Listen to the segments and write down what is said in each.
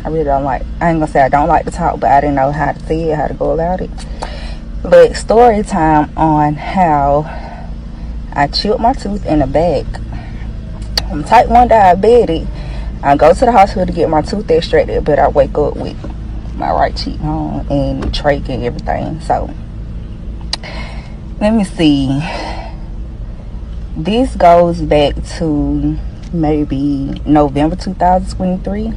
I really don't like, I ain't gonna say I don't like to talk, but I didn't know how to say it, how to go about it. But story time on how I chipped my tooth in the back. I'm type 1 diabetic. I go to the hospital to get my tooth extracted, but I wake up with my right cheek on and trach and everything. So let me see. This goes back to maybe November 2023.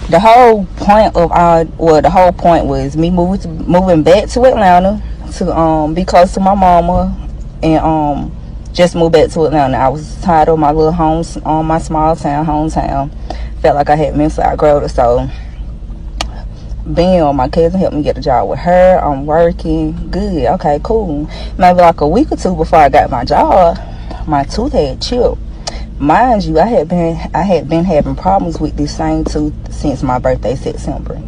The whole point of the whole point was me moving back to Atlanta to be close to my mama and just move back to Atlanta. I was tired of my little homes on my small town, hometown. Felt like I had mentally outgrown it. So bam, my cousin helped me get a job with her. I'm working good. Okay, cool. Maybe like a week or two before I got my job, my tooth had chipped. Mind you, I had been having problems with this same tooth since my birthday, September.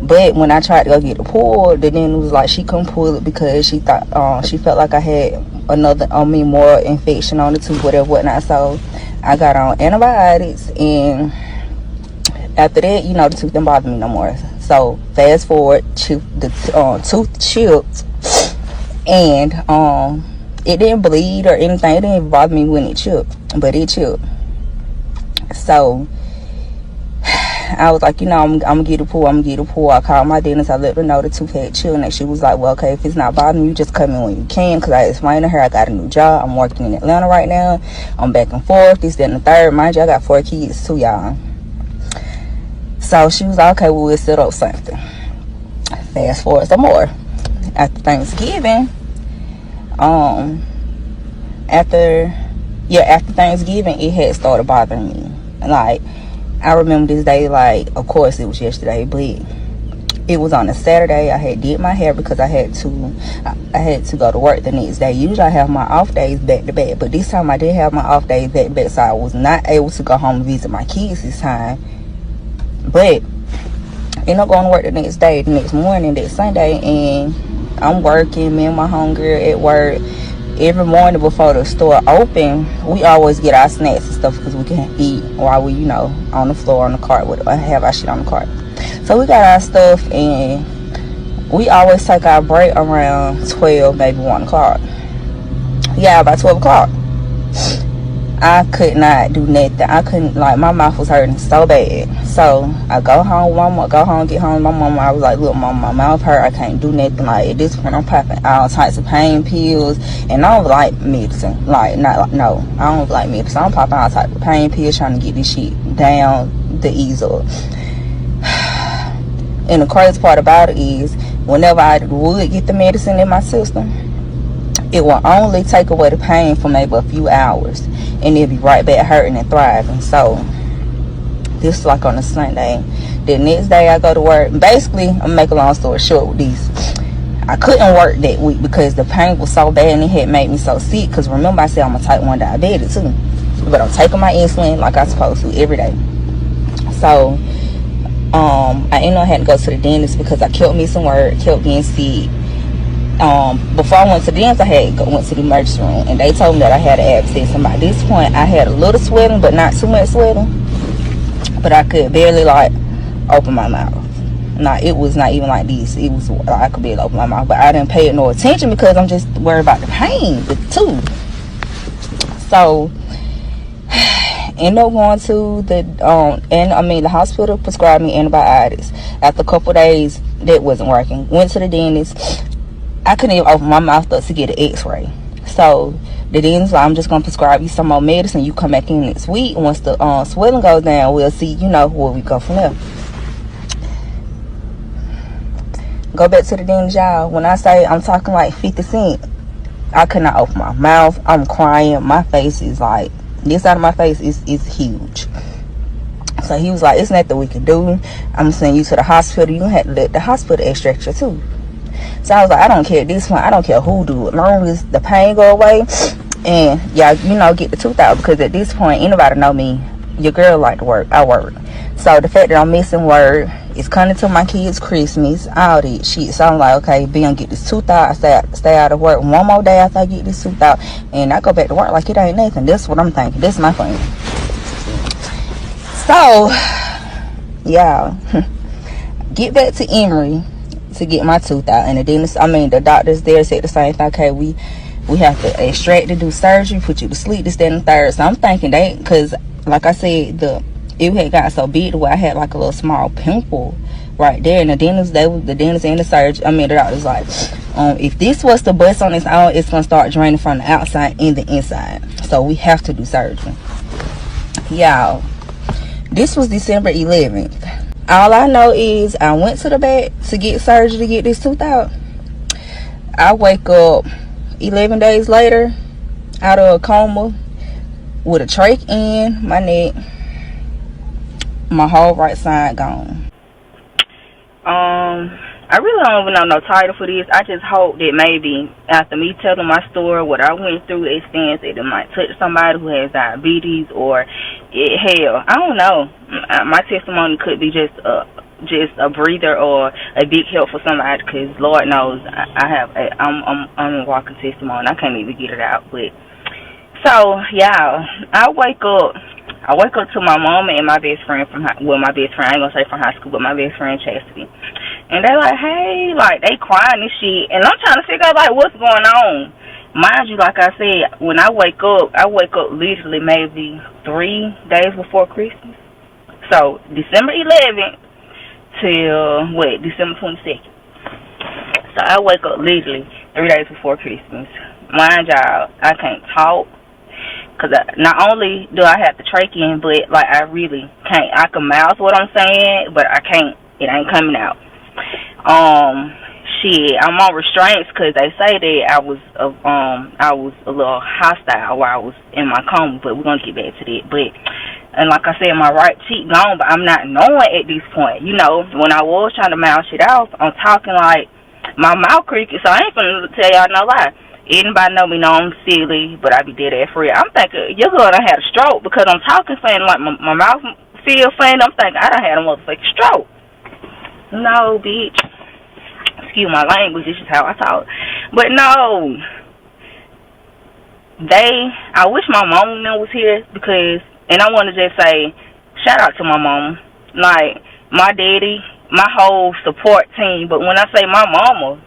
But when I tried to go get it pulled, the dentist was like she couldn't pull it because she thought she felt like I had more infection on the tooth, whatever, whatnot. So I got on antibiotics, and after that, the tooth didn't bother me no more. So fast forward, the tooth chipped, and it didn't bleed or anything. It didn't even bother me when it chipped, but it chipped. So I was like, I'm gonna get a pull. I called my dentist. I let her know the tooth had chipped, and she was like, well, okay, if it's not bothering you, just come in when you can. Because I explained to her I got a new job. I'm working in Atlanta right now. I'm back and forth, this, that, and the third. Mind you, I got 4 kids too, y'all. So she was like, okay, well, we'll set up something. Fast forward some more. After Thanksgiving, after Thanksgiving, it had started bothering me. Like, I remember this day, like, of course it was yesterday, but it was on a Saturday. I had did my hair because I had to go to work the next day. Usually I have my off days back to back, but this time I did have my off days back to back, so I was not able to go home and visit my kids this time. But ended up going to work the next morning, that Sunday, and I'm working. Me and my homegirl at work. Every morning before the store open, we always get our snacks and stuff because we can eat while we, on the floor, on the cart, have our shit on the cart. So we got our stuff, and we always take our break around 12, maybe 1 o'clock. Yeah, about 12 o'clock. I could not do nothing. I couldn't, like, my mouth was hurting so bad. So I get home, my mama. I was like, look, mama, my mouth hurt. I can't do nothing. Like, at this point, I'm popping all types of pain pills, and I don't like medicine. I don't like medicine. I'm popping all types of pain pills, trying to get this shit down the easel. And the crazy part about it is, whenever I would get the medicine in my system, it will only take away the pain for maybe a few hours, and it'll be right back hurting and thriving. So this is like on a Sunday. The next day I go to work. Basically, I'm gonna make a long story short with this. I couldn't work that week because the pain was so bad and it had made me so sick. Because remember, I said I'm a type 1 diabetic too, but I'm taking my insulin like I'm supposed to every day. So I ended up having to go to the dentist because I kept missing work, kept getting sick. Before I went to the dentist, I went to the emergency room, and they told me that I had an abscess. And by this point, I had a little swelling, but not too much swelling. But I could barely, like, open my mouth. It was not even like this. It was like I could barely open my mouth, but I didn't pay it no attention because I'm just worried about the pain with the tooth. So ended up going to the hospital prescribed me antibiotics. After a couple days, that wasn't working. Went to the dentist. I couldn't even open my mouth up to get an x-ray. So the dentist, I'm just going to prescribe you some more medicine. You come back in next week. Once the swelling goes down, we'll see, where we go from there. Go back to the dentist, y'all. When I say I'm talking like 50 cents, I could not open my mouth. I'm crying. My face is like, this side of my face is huge. So he was like, it's nothing we can do. I'm sending you to the hospital. You have to let the hospital extract your tooth. So I was like, I don't care at this point. I don't care who do it. As long as the pain go away and y'all, get the tooth out. Because at this point, anybody know me, your girl like to work. I work. So the fact that I'm missing work, it's coming to my kids' Christmas, all that shit. So I'm like, okay, Ben, get this tooth out. I stay out of work one more day after I get this tooth out, and I go back to work like it ain't nothing. That's what I'm thinking. That's my plan. So Y'all, get back to Emory to get my tooth out, and the doctors there said the same thing. Okay, we have to extract to do surgery, put you to sleep, this, that, and the third. So I'm thinking because like I said, it had got so big where I had like a little small pimple right there, and the dentist and the surgeon, the doctor's like, if this was to bust on its own, it's gonna start draining from the outside and the inside, so we have to do surgery. Y'all, this was December 11th. All I know is I went to the vet to get surgery to get this tooth out. I wake up 11 days later out of a coma with a trach in my neck, my whole right side gone. I really don't even know no title for this. I just hope that maybe after me telling my story, what I went through, extends, it might touch somebody who has diabetes, or hell, I don't know. My testimony could be just a breather or a big help for somebody, because Lord knows I'm a walking testimony. I can't even get it out. But so y'all, I wake up to my mama and my best friend I ain't gonna say from high school, but my best friend Chastity. And they're like, hey, like, they crying and shit. And I'm trying to figure out, like, what's going on. Mind you, like I said, when I wake up literally maybe 3 days before Christmas. So, December 11th till, December 22nd. So, I wake up literally 3 days before Christmas. Mind y'all, I can't talk. Because not only do I have the trach in, but, like, I really can't. I can mouth what I'm saying, but I can't. It ain't coming out. I'm on restraints because they say that I was a little hostile while I was in my coma, but we're gonna get back to that. And like I said, my right cheek gone, but I'm not knowing at this point. You know, when I was trying to mouth shit off, I'm talking like my mouth creaking, so I ain't finna tell y'all no lie. Anybody know me know I'm silly, but I be dead ass free. I'm thinking, your girl done had a stroke because I'm talking funny, like my mouth feel funny. I'm thinking, I done had a motherfucking stroke. No, bitch. Excuse my language, this is how I talk. But no. I wish my mom was here because, and I want to just say, shout out to my mom. Like, my daddy, my whole support team. But when I say my mama,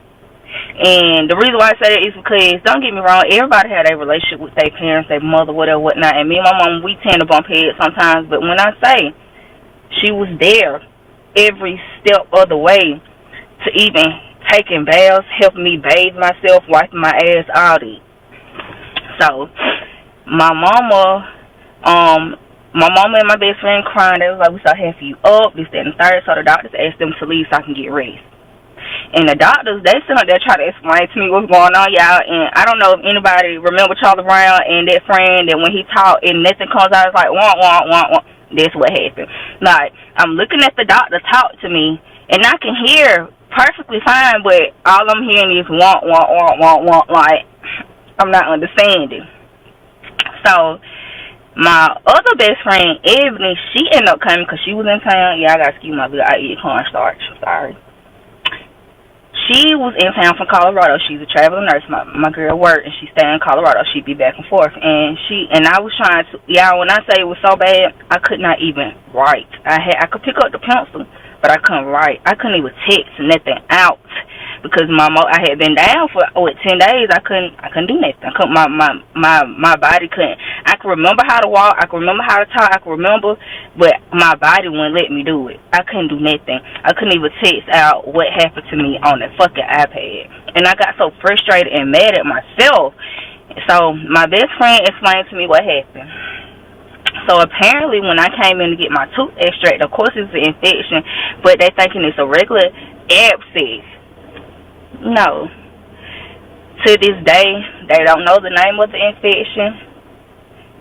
and the reason why I say that is because, don't get me wrong, everybody had a relationship with their parents, their mother, whatever, whatnot. And me and my mom, we tend to bump heads sometimes. But when I say she was there every step of the way, to even taking baths, helping me bathe myself, wiping my ass, all that. So, my mama and my best friend crying. They was like, we saw half of you up, this, that, and third. So the doctors asked them to leave so I can get rest. And the doctors, they sit up there trying to explain to me what's going on, y'all. And I don't know if anybody remember Charlie Brown and that friend that when he talked and nothing comes out, it's like, wah, wah, wah, wah. That's what happened. Like, I'm looking at the doctor talk to me, and I can hear perfectly fine, but all I'm hearing is want, like, I'm not understanding. So, my other best friend, Ebony, she ended up coming because she was in town. Yeah, I got to excuse my good, I eat cornstarch. I'm sorry. She was in town from Colorado. She's a traveling nurse. My girl worked, and she stayed in Colorado. She'd be back and forth. And I was trying to, when I say it was so bad, I could not even write. I could pick up the pencil, but I couldn't write. I couldn't even text nothing out because I had been down for 10 days. I couldn't do nothing. My body couldn't. I could remember how to walk. I could remember how to talk. I could remember, but my body wouldn't let me do it. I couldn't do nothing. I couldn't even text out what happened to me on the fucking iPad. And I got so frustrated and mad at myself. So my best friend explained to me what happened. So apparently when I came in to get my tooth extracted, of course it's an infection, but they thinking it's a regular abscess. No. To this day, they don't know the name of the infection.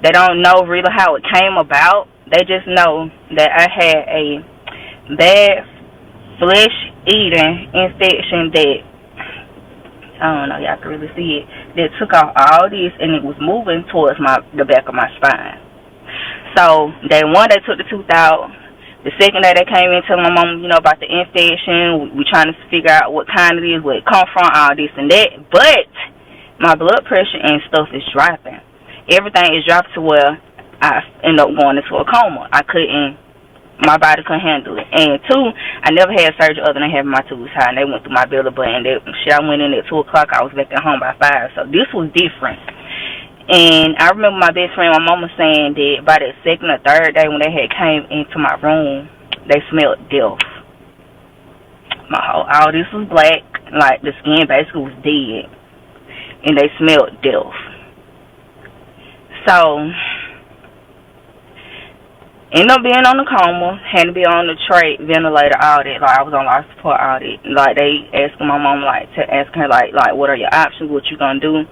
They don't know really how it came about. They just know that I had a bad flesh-eating infection that, I don't know, y'all can really see it, that took off all this and it was moving towards the back of my spine. So, day one, they took the tooth out. The second day they came in telling my mom, about the infection. We trying to figure out what kind it is, where it come from, all this and that. But my blood pressure and stuff is dropping. Everything is dropped to where I end up going into a coma. my body couldn't handle it. And two, I never had surgery other than having my tubes high, and they went through my belly button. I went in at 2 o'clock. I was back at home by 5. So this was different. And I remember my best friend, my mama, saying that by that second or third day when they had came into my room, they smelled death. All this was black, like the skin basically was dead, and they smelled death. So, ended up being on the coma, had to be on the trach, ventilator, all that. Like, I was on life support, all that. Like, they asking my mom, like, to ask her, like, what are your options, what you gonna do?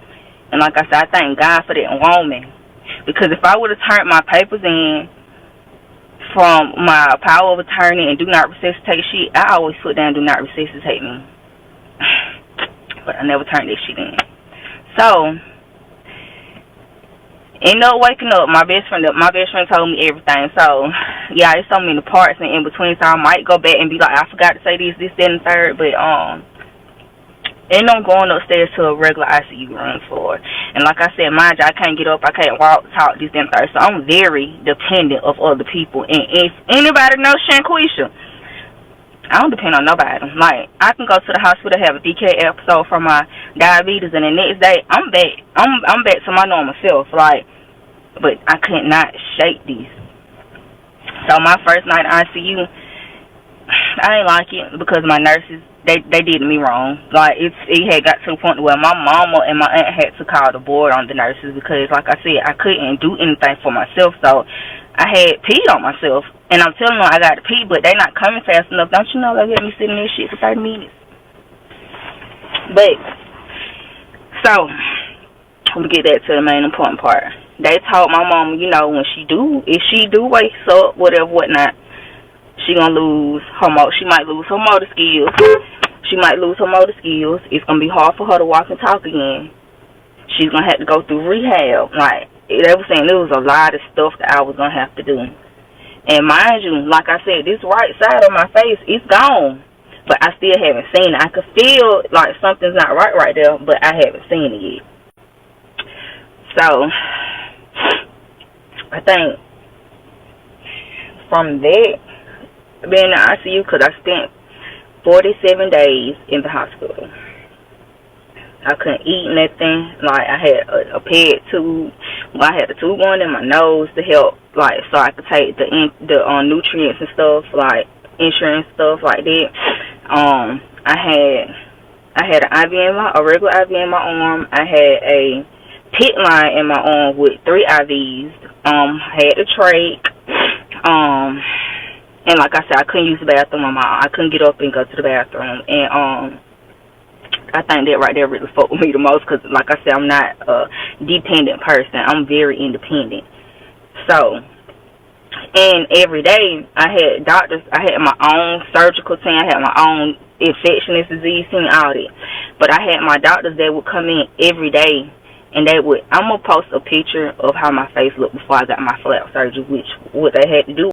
And like I said, I thank God for that woman. Because if I would have turned my papers in from my power of attorney and do not resuscitate shit, I always put down do not resuscitate me. But I never turned that shit in. So, ended up waking up. My best friend told me everything. So, yeah, it's so many parts and in between. So I might go back and be like, I forgot to say this, that, and the third. But ended up going upstairs to a regular ICU room floor. And like I said, mind you, I can't get up, I can't walk, talk, this, that, and the third. So I'm very dependent of other people. And if anybody knows Shanquisha, I don't depend on nobody. Like, I can go to the hospital, have a DK episode from my diabetes, and the next day I'm back. I'm back to my normal self. Like, but I could not shake this. So my first night in ICU, I didn't like it because my nurses, they did me wrong. Like, it had got to the point where my mama and my aunt had to call the board on the nurses because, like I said, I couldn't do anything for myself. So I had peed on myself. And I'm telling them I got to pee, but they not coming fast enough. Don't you know they let me sit in this shit for 30 minutes? But, so, we get that to the main important part. They told my mama, you know, if she do wake up, whatever, whatnot, she gonna lose her she might lose her motor skills. She might lose her motor skills. It's gonna be hard for her to walk and talk again. She's gonna have to go through rehab. Like, they were saying there was a lot of stuff that I was gonna have to do. And mind you, like I said, this right side of my face, it's gone. But I still haven't seen it. I could feel like something's not right there, but I haven't seen it yet. So, I think from that, being in the ICU, because I spent 47 days in the hospital. I couldn't eat nothing. Like, I had a peg tube. Well, I had a tube going in my nose to help, like, so I could take the nutrients and stuff, like insurance stuff like that. I had an IV a regular IV in my arm. I had a pit line in my arm with 3 IVs. Had the trach. And like I said, I couldn't use the bathroom on my own. I couldn't get up and go to the bathroom. And I think that right there really fucked with me the most because, like I said, I'm not a dependent person. I'm very independent. So, and every day I had doctors. I had my own surgical team. I had my own infectious disease team, all that. But I had my doctors that would come in every day, and they would. I'm gonna post a picture of how my face looked before I got my flap surgery, which what they had to do.